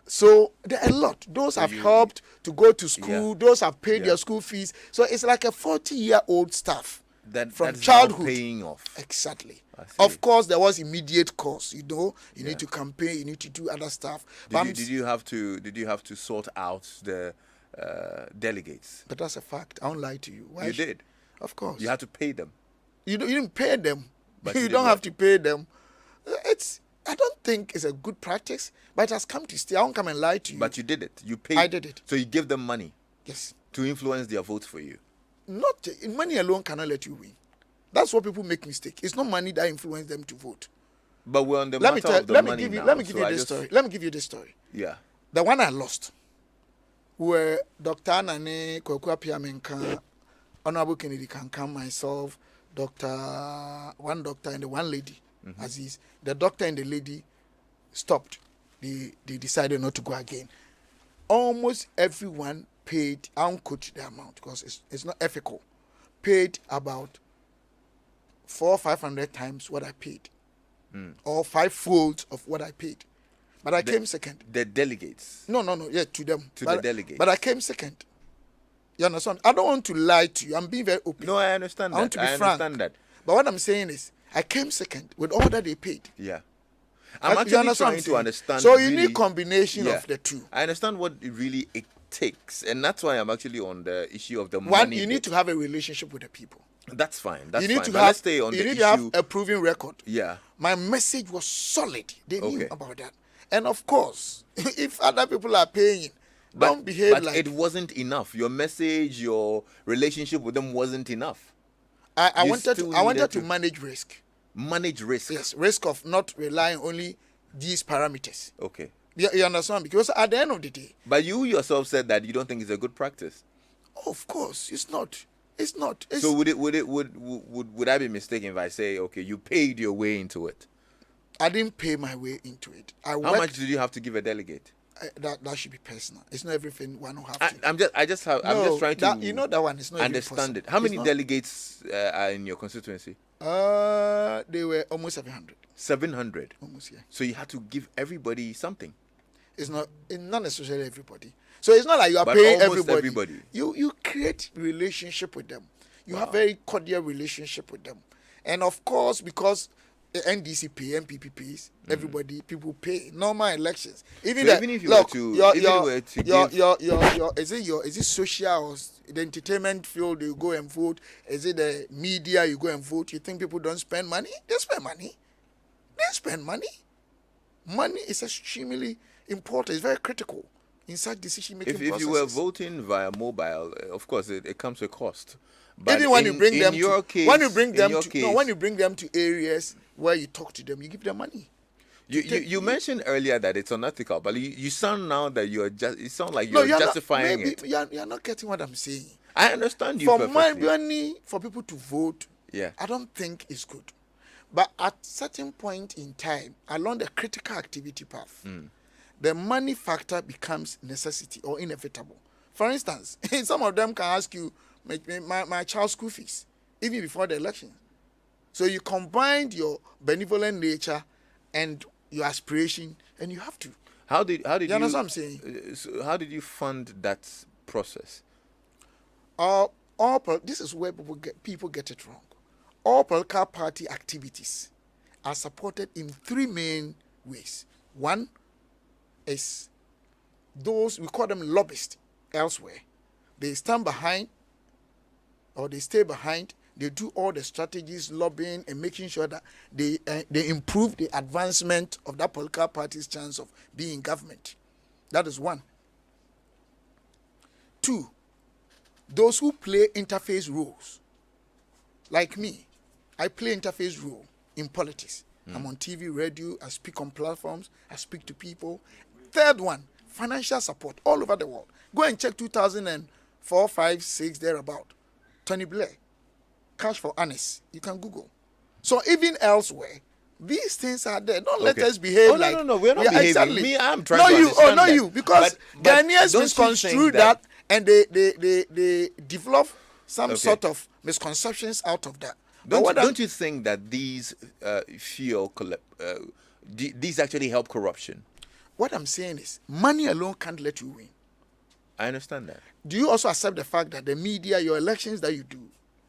So there are a lot. Those have helped to go to school. Those have paid their school fees. So it's like a 40-year-old staff from childhood. Paying off. Exactly. Of course, there was immediate cost. You know, you need to campaign. You need to do other stuff. Did you have to sort out the delegates? But that's a fact. I won't lie to you. You did. Of course. You had to pay them. You didn't pay them. But you don't have to pay them. I don't think it's a good practice, but it has come to stay. I won't come and lie to you. But you did it. You paid. I did it. So you give them money. Yes. To influence their votes for you. Not money alone cannot let you win. That's what people make mistake. It's not money that influence them to vote. But we're on the matter of the money now. Let me give you this story. Let me give you this story. Yeah. The one I lost, where Dr. Anane Kwakwa Piamenka, Honorable Kennedy Kankam, myself, one doctor and the one lady, Aziz. The doctor and the lady stopped. They decided not to go again. Almost everyone paid, I won't quote the amount because it's not ethical, paid about 400 or 500 times what I paid. Or 5 folds of what I paid. But I came second. The delegates? No, yeah, to them. The delegates. But I came second. You understand? I don't want to lie to you. I'm being very open. No, I understand that. I want to be frank. Understand that. But what I'm saying is, I came second with all that they paid. Yeah. I'm actually trying to understand. So you need combination of the two. I understand what it takes. And that's why I'm actually on the issue of the money. One, you need to have a relationship with the people. That's fine. That's you need fine. To let's stay on the issue. You need to have a proven record. Yeah. My message was solid. They knew about that. And of course, if other people are paying, don't behave like... But it wasn't enough. Your message, your relationship with them wasn't enough. I wanted to manage risk. Manage risk? Yes, risk of not relying only these parameters. Okay. You understand? Because at the end of the day... But you yourself said that you don't think it's a good practice. Oh, of course, it's not. It's not. So would I be mistaken if I say, okay, you paid your way into it? I didn't pay my way into it. How much did you have to give a delegate? That should be personal. It's not everything one will have to. I'm just trying to. You know that one is not understand it. How many delegates are in your constituency? They were almost 700. 700. Almost, yeah. So you had to give everybody something. It's not necessarily everybody. So it's not like you are paying everybody. You create relationship with them. You have very cordial relationship with them. And of course, because the NDC pay, MPP pays, people pay. Normal elections. Is it social or the entertainment field you go and vote? Is it the media you go and vote? You think people don't spend money? They spend money. They spend money. Money is extremely important. It's very critical in such decision-making processes. If you were voting via mobile, of course, it comes with cost. But even when you bring them to areas where you talk to them, you give them money. You mentioned earlier that it's unethical, but you sound now that you sound like you're justifying it. You're not getting what I'm saying. I understand you perfectly. For money, for people to vote, I don't think it's good. But at certain point in time, along the critical activity path, the money factor becomes necessity or inevitable. For instance, some of them can ask you, my child's school fees, even before the election. So you combined your benevolent nature and your aspiration, and you have to. How did you understand what I'm saying? How did you fund that process? This is where people get it wrong. All political party activities are supported in 3 main ways. One is those, we call them lobbyists elsewhere. They stand behind or they stay behind. They do all the strategies, lobbying, and making sure that they improve the advancement of that political party's chance of being in government. That is one. 2, those who play interface roles. Like me, I play interface role in politics. I'm on TV, radio, I speak on platforms, I speak to people. 3rd one, financial support all over the world. Go and check 2004, 5, 6, thereabout. Tony Blair, Cash for Honest. You can Google. So even elsewhere, these things are there. Don't let us behave like... No, we're not behaving. Exactly. Me, I'm trying to understand not you. Because Ghanaians misconstrue that and they develop some sort of misconceptions out of that. Don't you think that these these actually help corruption? What I'm saying is, money alone can't let you win. I understand that. Do you also accept the fact that the media, your elections that you do,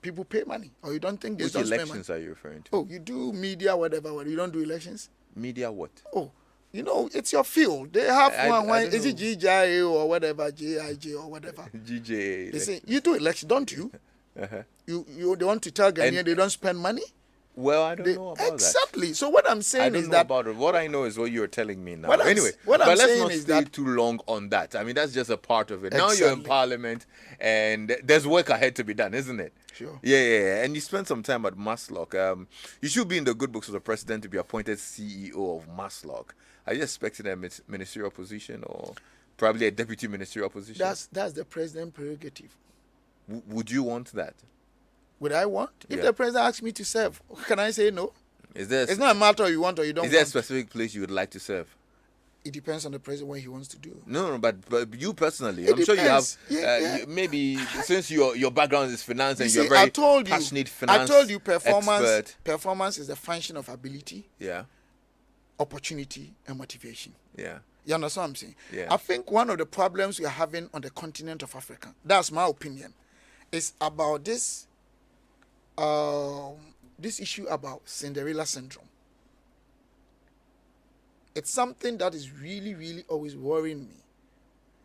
people pay money? Or you don't think they don't spend money? Which elections are you referring to? Oh, you do media, whatever. You don't do elections? Media what? Oh, it's your field. They have is it GJA or whatever, JIJ or whatever? GJA. They say, you do elections, don't you? They want to tell Ghanaians they don't spend money? Well, I don't know about exactly. So what I'm that. I saying don't is know that about it. What I know is what you're telling me now. What I'm Anyway, s- what I'm but let's saying not is stay that- too long on that. I mean, that's just a part of it. Now you're in Exactly. Parliament, and there's work ahead to be done, isn't it? Sure. Yeah. And you spent some time at Maslock. You should be in the good books of the president to be appointed CEO of Maslock. Are you expecting a ministerial position or probably a deputy ministerial position? that's the president's prerogative. Would you want that? Would I want? If Yeah. the president asks me to serve, can I say no? Is there It's not a matter of you want or you don't is there a want. specific place you would like to serve? It depends on the president what he wants to do. No, but you personally, It I'm sure you have. depends. Yeah. Maybe since your background is finance and You you're see, very I told passionate finance you performance expert. performance is the function of ability, Yeah, opportunity, and motivation. yeah, You understand what I'm saying? Yeah. I think one of the problems we are having on the continent of Africa, that's my opinion, is about this issue about Cinderella syndrome. It's something that is really, really always worrying me.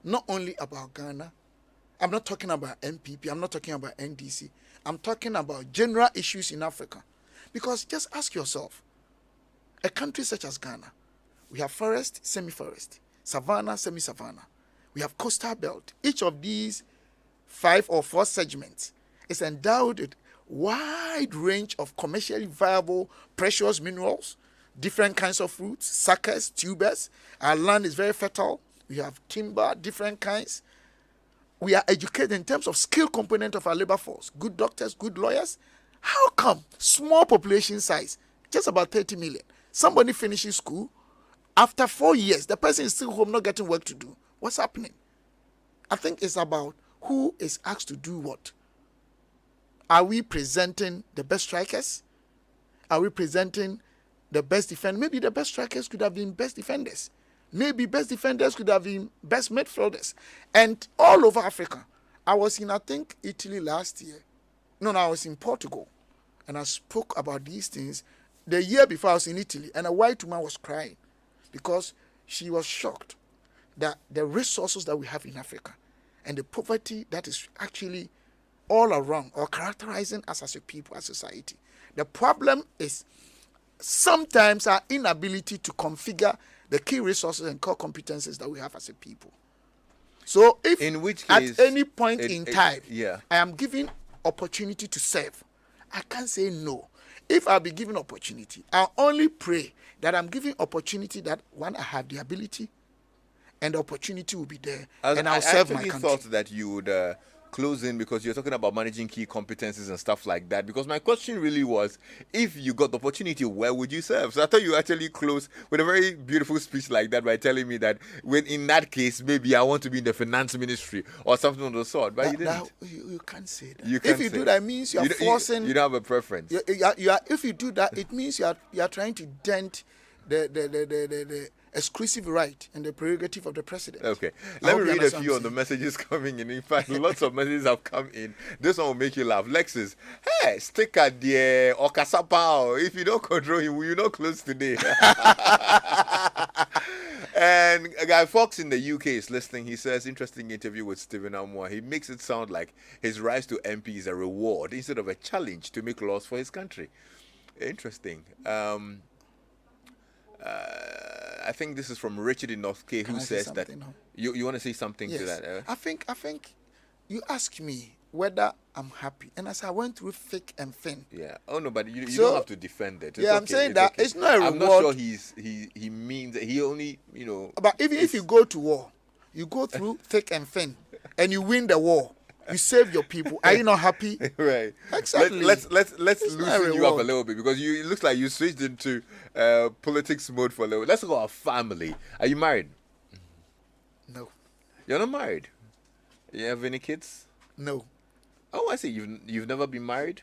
Not only about Ghana. I'm not talking about MPP. I'm not talking about NDC. I'm talking about general issues in Africa. Because just ask yourself, a country such as Ghana, we have forest, semi-forest, savanna, semi-savanna. We have coastal belt. Each of these 5 or 4 segments is endowed with wide range of commercially viable precious minerals, different kinds of fruits, suckers, tubers. Our land is very fertile. We have timber, different kinds. We are educated in terms of skill component of our labor force. Good doctors, good lawyers. How come small population size, just about 30 million, somebody finishes school, after 4 years, the person is still home not getting work to do? What's happening? I think it's about who is asked to do what. Are we presenting the best strikers? Are we presenting the best defenders? Maybe the best strikers could have been best defenders. Maybe best defenders could have been best midfielders. And all over Africa. I was in, I think, Italy last year. No, I was in Portugal. And I spoke about these things. The year before I was in Italy, and a white woman was crying because she was shocked that the resources that we have in Africa and the poverty that is actually all around or characterizing us as a people, as a society. The problem is sometimes our inability to configure the key resources and core competencies that we have as a people. So if In which case, at any point in time yeah. I am given opportunity to serve, I can't say no. If I'll be given opportunity, I'll only pray that I'm given opportunity that one, I have the ability and the opportunity will be there and I'll serve my actually country. thought that you would close in because you're talking about managing key competencies and stuff like that. Because my question really was, if you got the opportunity, where would you serve? So I thought you actually closed with a very beautiful speech like that by telling me that when in that case, maybe I want to be in the finance ministry or something of the sort. But you didn't. You can't say that. You can't If you say do that, it means you are forcing. You don't have a preference. You are, if you do that, it means you are trying to dent the exclusive right and the prerogative of the president. Okay, I let hope me you read a understand few what on the I'm messages coming in. In fact, lots of messages have come in. This one will make you laugh. Lexis, hey, stick at the Okasapa. If you don't control him, will you not close today? And a guy Fox in the UK is listening. He says, interesting interview with Stephen Amoah. He makes it sound like his rise to MP is a reward instead of a challenge to make laws for his country. Interesting. I think this is from Richard in North K, Can who I say says that something now? you want to say something to Yes. that. I think you asked me whether I'm happy, and as I went through thick and thin. Yeah. Oh no, but you So- don't have to defend it. It's Yeah, I'm okay, saying it's that okay. it's not a I'm not reward. sure he means that he only But even if you go to war, you go through thick and thin, and you win the war, you save your people. Are you not happy? right. Exactly. Let's It's not a loosen you up a reward. little bit because it looks like you switched into politics mode for a little. Let's go our family. Are you married? No, You're not married. You have any kids? no. Oh, I see. You've never been married.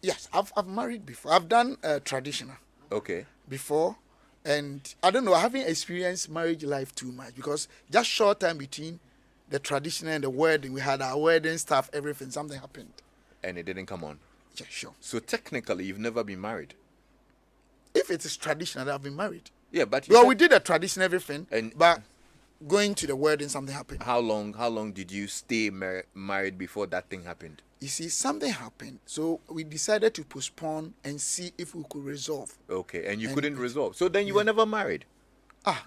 Yes, I've married before. I've done traditional Okay. before, and I don't know. I haven't experienced marriage life too much because just short time between the traditional and the wedding. We had our wedding stuff, everything. Something happened. And it didn't come on. Yeah, sure. So technically, you've never been married. If it is traditional, I've been married. Yeah, but Well, we did a traditional everything, And- but going to the wedding, something happened. How long did you stay married before that thing happened? You see, something happened. So we decided to postpone and see if we could resolve. Okay, and you couldn't resolve. So then you were never married.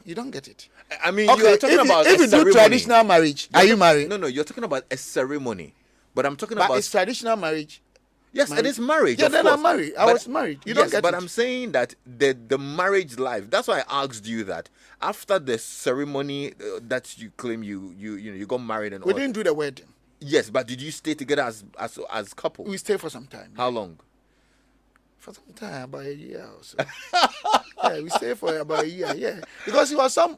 You don't get it. I mean, you're talking about if a you do ceremony. traditional marriage, are you married? No, you're talking about a ceremony. But I'm talking But about it's traditional marriage. yes, it is marriage. Yeah, of then course. I'm married. I was married. You don't get but it. I'm saying that the marriage life. That's why I asked you that after the ceremony that you claim you got married and We all. didn't do the wedding. Yes, but did you stay together as couple? We stayed for some time. How long? For some time, about a year or so. Yeah, we stayed for about a year. Yeah, because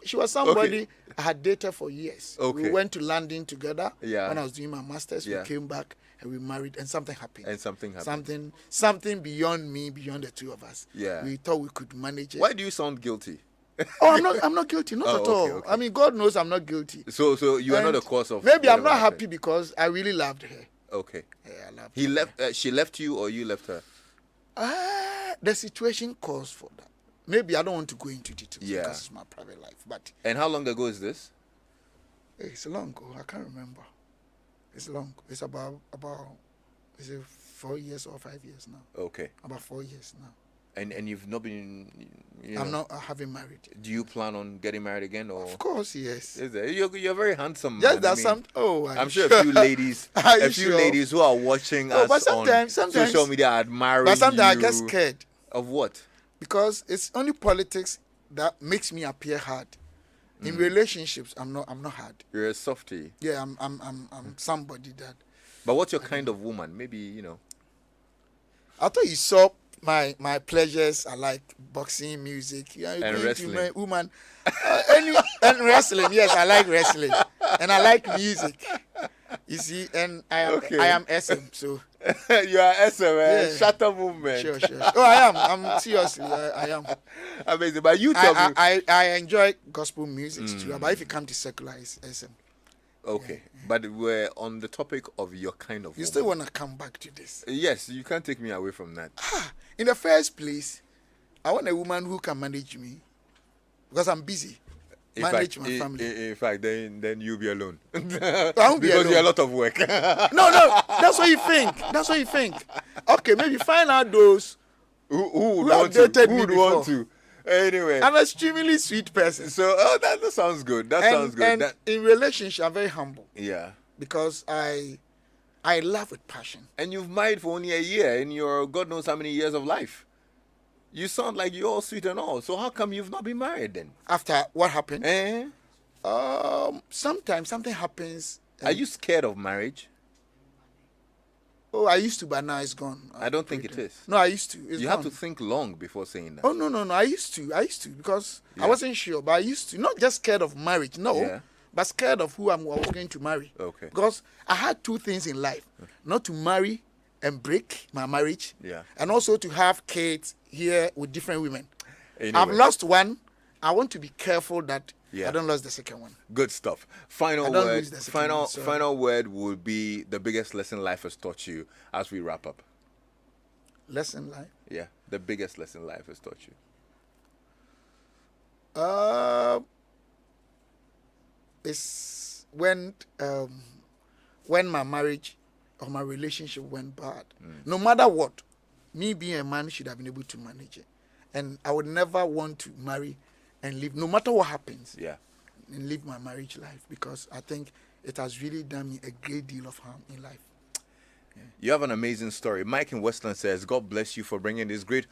she was somebody I had dated for years. Okay. We went to London together. Yeah. When I was doing my masters, Yeah. we came back and we married, and something happened. Something beyond me, beyond the two of us. Yeah. We thought we could manage it. Why do you sound guilty? I'm not guilty, not at all. Okay. I mean, God knows I'm not guilty. So you are not the cause of. Maybe I'm whatever not happened. happy because I really loved her. Okay. Yeah, I loved He her. left. She left you, or you left her? The situation calls for that. Maybe I don't want to go into details Yeah. because it's my private life. But And how long ago is this? it's long. I can't remember. It's long. It's about is it 4 years or 5 years now? Okay. About 4 years now. And you've not been. I'm not having married. Do you plan on getting married again, or? Of course, yes. Is there? You're very handsome. Yes, Man. that's I mean, some. Oh, I'm sure a few ladies, Are you a few sure? ladies who are watching No, us but sometimes- on social media are admiring But sometimes I you. get scared Of what? because it's only politics that makes me appear hard. In relationships, I'm not hard. You're a softie. Yeah, I'm somebody that. But what's your kind of woman? Maybe I thought you saw my pleasures. I like boxing, music, And wrestling. Woman, and wrestling. Yes, I like wrestling, and I like music. You see, and I am SM. So you are SM, man. Yeah. Shut up movement. sure. Oh, I am. I'm seriously. I am. Amazing. But you tell me. I enjoy gospel music too. But if you come to secular, it's SM. Okay. But we're on the topic of your kind of You woman. still want to come back to this? Yes, you can't take me away from that. In the first place, I want a woman who can manage me because I'm busy. Manage my family. In fact, then you'll be alone. I won't be because alone. you're a lot of work. No, that's what you think. Okay, maybe find out those who Who would want to? dated Who me would want before? to? Anyway. I'm an extremely sweet person. So, that sounds good. That sounds good. And in relationship, I'm very humble Yeah. because I love with passion. And you've married for only a year in your God knows how many years of life. You sound like you're all sweet and all. So how come you've not been married then? After what happened? Eh? Sometimes something happens. Are you scared of marriage? Oh, I used to, but now it's gone. I don't think it is. No, I used to. It's You gone. have to think long before saying that. Oh no! I used to because Yeah. I wasn't sure, but I used to. Not just scared of marriage, no, Yeah. but scared of who I was going to marry. Okay. Because I had two things in life: not to marry and break my marriage, Yeah. and also to have kids here with different women. Anyway, I've lost one. I want to be careful that Yeah. I don't lose the second one. good stuff. Final I don't word. lose the second one, sorry. Final word would be the biggest lesson life has taught you as we wrap up. Lesson life. Yeah, the biggest lesson life has taught you. It's when my marriage or my relationship went bad. No matter what, me being a man should have been able to manage it, and I would never want to marry and leave, no matter what happens, Yeah. and live my marriage life because I think it has really done me a great deal of harm in life. You have an amazing story. Mike in Westland says, God bless you for bringing this great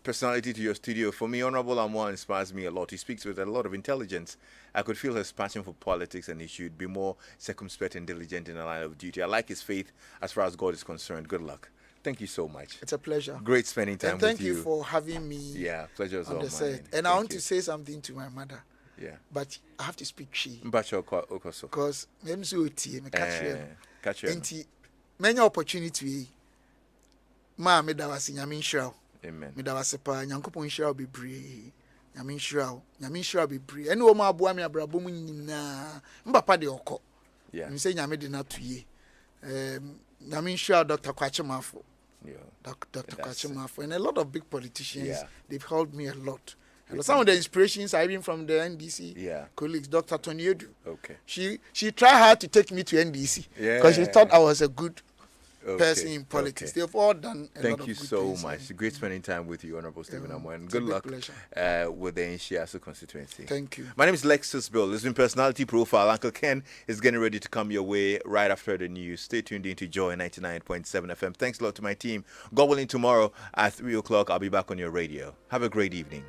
personality to your studio. For me, Honorable Amoah inspires me a lot. He speaks with a lot of intelligence. I could feel his passion for politics, and he should be more circumspect and diligent in the line of duty. I like his faith as far as God is concerned. Good luck. Thank you so much. It's a pleasure. Great spending time And thank with you for having me Yeah, pleasure is on all the set. mine. And I Thank want you. to say something to my mother, Yeah. but I have to speak she Mbacho Okoso. because I'm so me catch you. Catch you. Nti many opportunity ma me da wase nyame nhyira Amen. me da wase pa nyankopon nhyira bebree nyame nhyira bebree ene wo ma aboa me abrabom nyina mbapa de okọ Yeah. me say nyame de na toye nyame nhyira Dr. Kwachemafo Yeah. Dr. That's- Kwachemafo and a lot of big politicians Yeah. they've helped me a lot Some of the inspirations are even from the NDC colleagues, Dr. Tonyedu. Okay. She tried hard to take me to NDC because she thought I was a good person in politics. They've all done a lot of Thank you good so things. much. Great spending time with you, Honorable Stephen Amoah. And good luck with the Nhyiaeso constituency. Thank you. My name is Lexis Bill. This is Personality Profile. Uncle Ken is getting ready to come your way right after the news. Stay tuned in to Joy 99.7 FM. Thanks a lot to my team. God willing, tomorrow at 3 o'clock, I'll be back on your radio. Have a great evening.